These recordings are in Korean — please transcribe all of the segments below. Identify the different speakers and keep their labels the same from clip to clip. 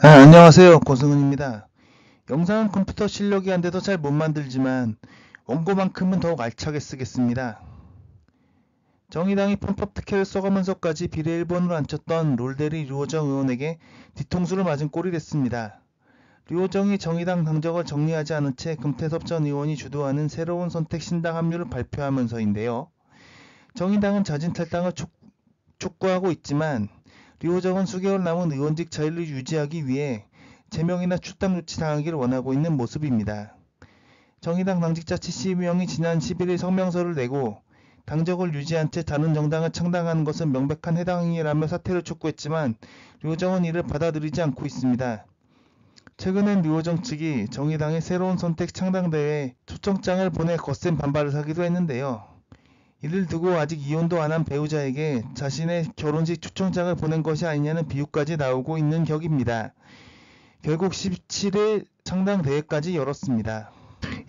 Speaker 1: 안녕하세요. 고승은입니다. 영상은 컴퓨터 실력이 안 돼서 잘 못 만들지만 원고만큼은 더욱 알차게 쓰겠습니다. 정의당이 편법 특혜를 써가면서까지 비례 1번으로 앉혔던 롤대리 류호정 의원에게 뒤통수를 맞은 꼴이 됐습니다. 류호정이 정의당 당적을 정리하지 않은 채 금태섭 전 의원이 주도하는 새로운 선택 신당 합류를 발표하면서인데요. 정의당은 자진 탈당을 촉구하고 있지만 류호정은 수개월 남은 의원직 자리를 유지하기 위해 제명이나 출당 조치 당하기를 원하고 있는 모습입니다. 정의당 당직자 70명이 지난 11일 성명서를 내고 당적을 유지한 채 다른 정당을 창당하는 것은 명백한 해당 행위라며 사퇴를 촉구했지만 류호정은 이를 받아들이지 않고 있습니다. 최근엔 류호정 측이 정의당의 새로운 선택 창당대회에 초청장을 보내 거센 반발을 하기도 했는데요. 이를 두고 아직 이혼도 안 한 배우자에게 자신의 결혼식 초청장을 보낸 것이 아니냐는 비유까지 나오고 있는 격입니다. 결국 17일 창당대회까지 열었습니다.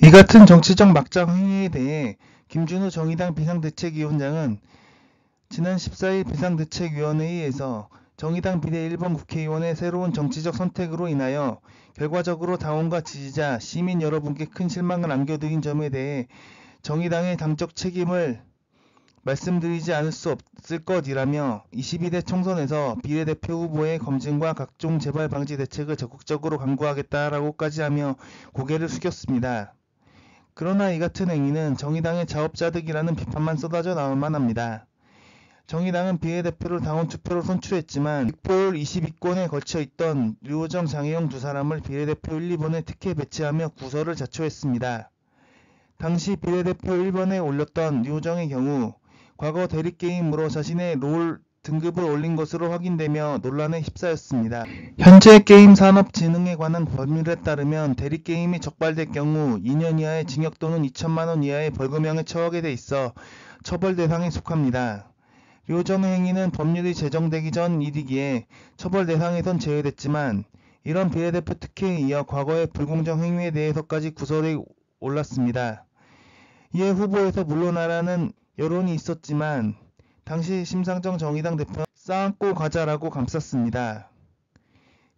Speaker 1: 이 같은 정치적 막장 행위에 대해 김준우 정의당 비상대책위원장은 지난 14일 비상대책위원회의에서 정의당 비례 1번 국회의원의 새로운 정치적 선택으로 인하여 결과적으로 당원과 지지자, 시민 여러분께 큰 실망을 안겨드린 점에 대해 정의당의 당적 책임을 말씀드리지 않을 수 없을 것이라며 22대 총선에서 비례대표 후보의 검증과 각종 재발 방지 대책을 적극적으로 강구하겠다라고까지 하며 고개를 숙였습니다. 그러나 이 같은 행위는 정의당의 자업자득이라는 비판만 쏟아져 나올 만합니다. 정의당은 비례대표를 당원 투표로 선출했지만 득표율 22건에 걸쳐 있던 류호정, 장혜영 두 사람을 비례대표 1, 2번에 특혜 배치하며 구설을 자초했습니다. 당시 비례대표 1번에 올렸던 류호정의 경우 과거 대리게임으로 자신의 롤 등급을 올린 것으로 확인되며 논란에 휩싸였습니다. 현재 게임산업진흥에 관한 법률에 따르면 대리게임이 적발될 경우 2년 이하의 징역 또는 2천만원 이하의 벌금형에 처하게 돼 있어 처벌 대상에 속합니다. 류호정의 행위는 법률이 제정되기 전 일이기에 처벌 대상에선 제외됐지만 이런 비례대표 특혜에 이어 과거의 불공정 행위에 대해서까지 구설이 올랐습니다. 이에 후보에서 물러나라는 여론이 있었지만 당시 심상정 정의당 대표는 싸안고 가자라고 감쌌습니다.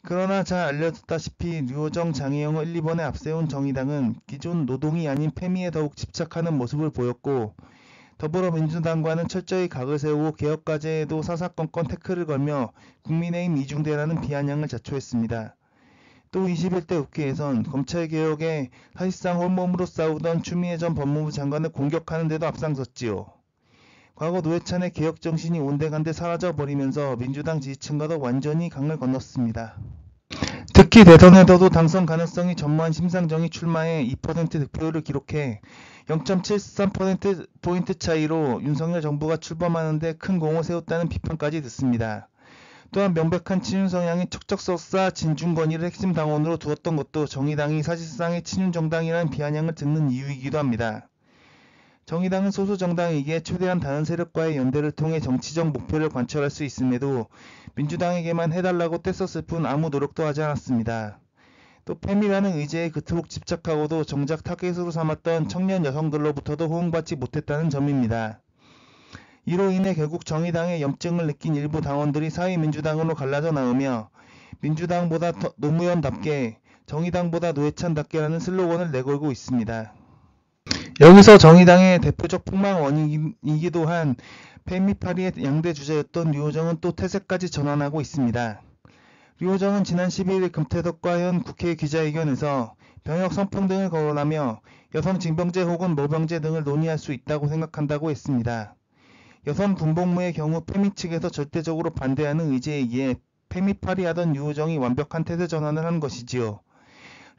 Speaker 1: 그러나 잘 알려졌다시피 류호정, 장혜영을 1, 2번에 앞세운 정의당은 기존 노동이 아닌 패미에 더욱 집착하는 모습을 보였고 더불어민주당과는 철저히 각을 세우고 개혁과제에도 사사건건 태클을 걸며 국민의힘 이중대라는 비아냥을 자초했습니다. 또 21대 국회에선 검찰개혁에 사실상 혼몸으로 싸우던 추미애 전 법무부 장관을 공격하는 데도 앞장섰지요. 과거 노회찬의 개혁정신이 온데간데 사라져버리면서 민주당 지지층과도 완전히 강을 건넜습니다. 특히 대선에서도 당선 가능성이 전무한 심상정이 출마해 2% 득표율을 기록해 0.73%포인트 차이로 윤석열 정부가 출범하는데 큰 공을 세웠다는 비판까지 듣습니다. 또한 명백한 친윤 성향의 척척석사 진중권위를 핵심 당원으로 두었던 것도 정의당이 사실상의 친윤 정당이라는 비아냥을 듣는 이유이기도 합니다. 정의당은 소수 정당이기에 최대한 다른 세력과의 연대를 통해 정치적 목표를 관철할 수 있음에도 민주당에게만 해달라고 떼썼을 뿐 아무 노력도 하지 않았습니다. 또 패미라는 의제에 그토록 집착하고도 정작 타겟으로 삼았던 청년 여성들로부터도 호응받지 못했다는 점입니다. 이로 인해 결국 정의당의 염증을 느낀 일부 당원들이 사회민주당으로 갈라져 나오며 민주당보다 노무현답게 정의당보다 노회찬답게라는 슬로건을 내걸고 있습니다. 여기서 정의당의 대표적 폭망 원인이기도 한 패미파리의 양대 주자였던 류호정은 또 태세까지 전환하고 있습니다. 류호정은 지난 12일 금태섭과 현 국회 기자회견에서 병역 성평 등을 거론하며 여성 징병제 혹은 모병제 등을 논의할 수 있다고 생각한다고 했습니다. 여성 군복무의 경우 패미 측에서 절대적으로 반대하는 의제이기에 패미파리 하던 류호정이 완벽한 태세 전환을 한 것이지요.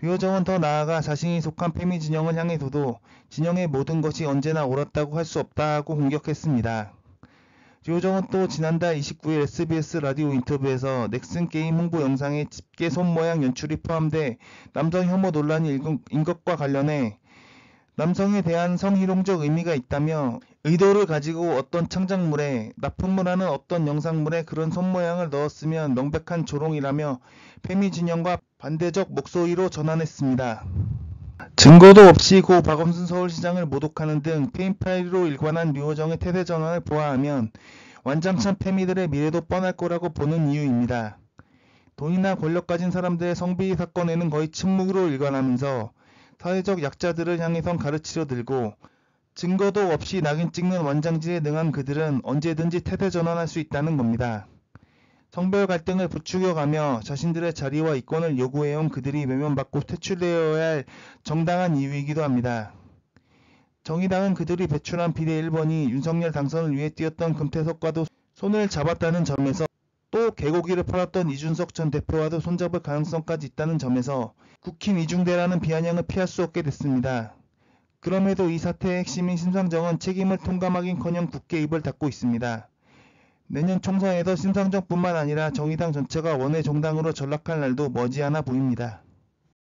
Speaker 1: 류호정은 더 나아가 자신이 속한 패미 진영을 향해서도 진영의 모든 것이 언제나 옳았다고 할 수 없다고 공격했습니다. 류호정은 또 지난달 29일 SBS 라디오 인터뷰에서 넥슨 게임 홍보 영상에 집게 손 모양 연출이 포함돼 남성 혐오 논란이 일군 것과 관련해 남성에 대한 성희롱적 의미가 있다며 의도를 가지고 어떤 창작물에 납품을 하는 어떤 영상물에 그런 손모양을 넣었으면 명백한 조롱이라며 패미 진영과 반대적 목소리로 전환했습니다. 증거도 없이 고 박원순 서울시장을 모독하는 등 패미파리로 일관한 류호정의 태세 전환을 보아하면 완장찬 패미들의 미래도 뻔할 거라고 보는 이유입니다. 돈이나 권력 가진 사람들의 성비리 사건에는 거의 침묵으로 일관하면서 사회적 약자들을 향해선 가르치려 들고 증거도 없이 낙인 찍는 완장질에 능한 그들은 언제든지 태세 전환할 수 있다는 겁니다. 성별 갈등을 부추겨가며 자신들의 자리와 이권을 요구해온 그들이 외면받고 퇴출되어야 할 정당한 이유이기도 합니다. 정의당은 그들이 배출한 비례 1번이 윤석열 당선을 위해 뛰었던 금태섭과도 손을 잡았다는 점에서 또 개고기를 팔았던 이준석 전 대표와도 손잡을 가능성까지 있다는 점에서 국힘 이중대라는 비아냥을 피할 수 없게 됐습니다. 그럼에도 이 사태의 핵심인 심상정은 책임을 통감하긴커녕 굳게 입을 닫고 있습니다. 내년 총선에서 심상정뿐만 아니라 정의당 전체가 원외 정당으로 전락할 날도 머지않아 보입니다.